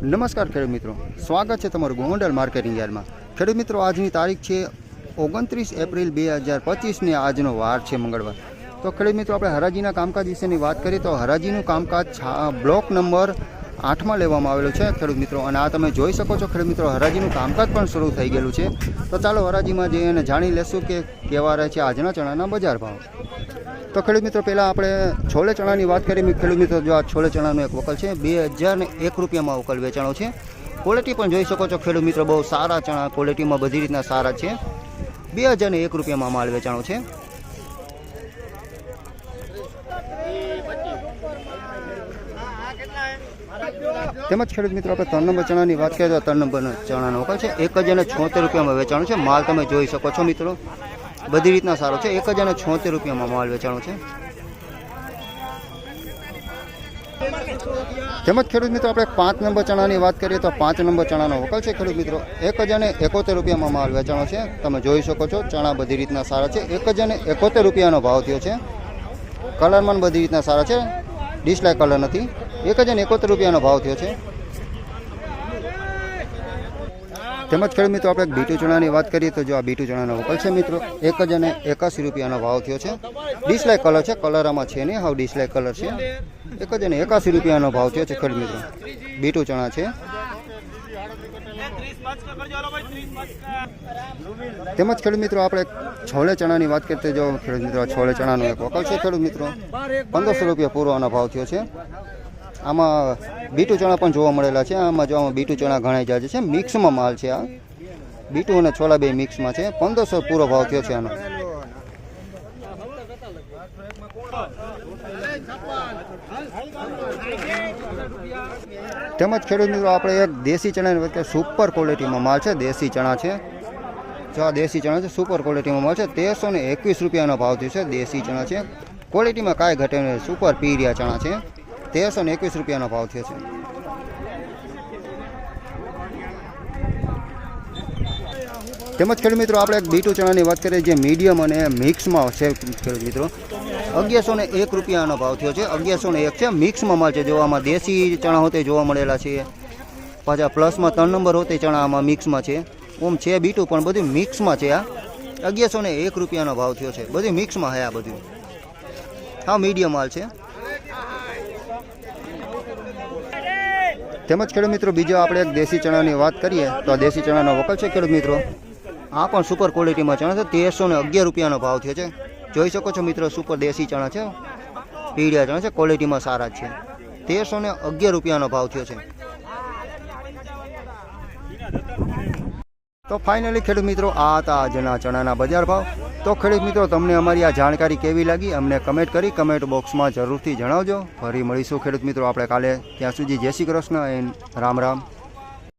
નમસ્કાર ખેડૂત મિત્રો, સ્વાગત છે તમારું ગોંડલ માર્કેટિંગ યાર્ડમાં। ખેડૂત મિત્રો, આજની તારીખ છે 29 એપ્રિલ 2025 આજનો વાર છે મંગળવાર। તો ખેડૂત મિત્રો, આપણે હરાજીના કામકાજ વિશેની વાત કરીએ તો હરાજીનું કામકાજ બ્લોક નંબર 8માં લેવામાં આવેલું છે ખેડૂત મિત્રો। અને આ તમે જોઈ શકો છો ખેડૂત મિત્રો, હરાજીનું કામકાજ પણ શરૂ થઈ ગયેલું છે। તો ચાલો હરાજીમાં જઈએ અને જાણી લેશું કે કેવા રહે છે આજના ચણાના બજાર ભાવ। તો ખેડૂત મિત્રો, પહેલાં આપણે છોલે ચણાની વાત કરીએ ખેડૂત મિત્રો, જો આ છોલે ચણાનો એક વકલ છે 2001 રૂપિયામાં વકલ વેચાણો છે। ક્વોલિટી પણ જોઈ શકો છો ખેડૂત મિત્રો, બહુ સારા ચણા ક્વોલિટીમાં બધી રીતના સારા છે। 2001 રૂપિયામાં માલ વેચાણો છે। તેમજ ખેડૂત મિત્રો, આપણે 3 નંબર ચણાની વાત કરીએ તો 3 નંબર ચણાનો વકલ છે 1076 રૂપિયામાં વેચાણો છે। માલ તમે જોઈ શકો છો મિત્રો, બધી રીતના સારો છે। 1076 રૂપિયામાં માલ વેચાણો છે। તેમજ ખેડૂત મિત્રો, આપણે 5 નંબર ચણાની વાત કરીએ તો 5 નંબર ચણાનો વકલ છે ખેડૂત મિત્રો, 1071 રૂપિયામાં માલ વેચાણો છે। તમે જોઈ શકો છો ચણા બધી રીતના સારા છે। 1071 રૂપિયાનો ભાવ થયો છે। કલરમાં બધી રીતના સારા છે, ડિસ્લાઇક કલર નથી। 1071 રૂપિયાનો ભાવ થયો છે। તેમજ ખેડૂત મિત્રો, આપણે બીટુ ચણાની વાત કરીએ તો જો આ બીટુ ચણાનો વકલ છે મિત્રો, 1081 રૂપિયાનો ભાવ થયો છે। ડિસ્લાઇક કલર છે, કલર આમાં છે નહીં, હાવ ડિસ્લાઇક કલર છે। 1081 રૂપિયાનો ભાવ થયો છે ખેડૂત મિત્રો, બીટુ ચણા છે। તેમજ ખેડૂત મિત્રો, આપણે છોલે ચણાની વાત કરીએ તો જો ખેડૂત મિત્રો, છોલે ચણાનો એક વકલ છે ખેડૂત મિત્રો, 1500 રૂપિયા પૂરવાનો ભાવ થયો છે। આમાં બીટુ ચણા પણ જોવા મળેલા છે। આમાં જો બીટુ ચણા ઘણા જાય છે, મિક્સમાં માલ છે। આ બીટુ અને છોલા બે મિક્સમાં છે। 1500 પૂરો ભાવ થયો છે આનો। તેમજ ખેડૂત મિત્રો, આપણે એક દેશી ચણાની વાત કરીએ, સુપર ક્વોલિટીમાં માલ છે, દેશી ચણા છે। જો આ દેશી ચણા છે, સુપર ક્વોલિટીમાં માલ છે। 1321 રૂપિયાનો ભાવ થયો છે। દેશી ચણા છે, ક્વોલિટીમાં કાંઈ ઘટે નહીં, સુપર પીરિયા ચણા છે। 1321 રૂપિયાનો ભાવ થયો છે। તેમજ ખેડૂત મિત્રો, આપણે એક બીટુ ચણાની વાત કરીએ જે મીડિયમ અને મિક્સમાં છે ખેડૂત મિત્રો, 1101 રૂપિયાનો ભાવ થયો છે। 1101 છે, મિક્સમાં માલ છે। જોવામાં દેશી ચણા હોતે જોવા મળેલા છે, પાછા પ્લસમાં 3 નંબર હોતે ચણા આમાં મિક્સમાં છે। ઓમ છે બીટુ પણ બધું મિક્સમાં છે। આ 1101 રૂપિયાનો ભાવ થયો છે, બધું મિક્સમાં છે। આ બધું હા મીડિયમ માલ છે। તેમજ ખેડૂત મિત્રો, બીજો આપણે એક દેશી ચણાની વાત કરીએ તો આ દેશી ચણાનો વકલ છે ખેડૂત મિત્રો, આ પણ સુપર ક્વોલિટીમાં ચણા છે। 1311 રૂપિયાનો ભાવ થયો છે। જોઈ શકો છો મિત્રો, સુપર દેશી ચણા છે, પીળિયા ચણા છે, ક્વોલિટીમાં સારા છે। 1311 રૂપિયાનો ભાવ થયો છે। તો ફાઇનલી ખેડૂત મિત્રો, આ હતા આજના ચણાના બજાર ભાવ। તો ખેડૂત મિત્રો, તમને અમારી આ જાણકારી કેવી લાગી અમને કમેન્ટ કરી કમેન્ટ બોક્સમાં જરૂરથી જણાવજો। ફરી મળીશું ખેડૂત મિત્રો આપણે કાલે। ત્યાં સુધી જય શ્રી કૃષ્ણ એન્ડ રામ રામ।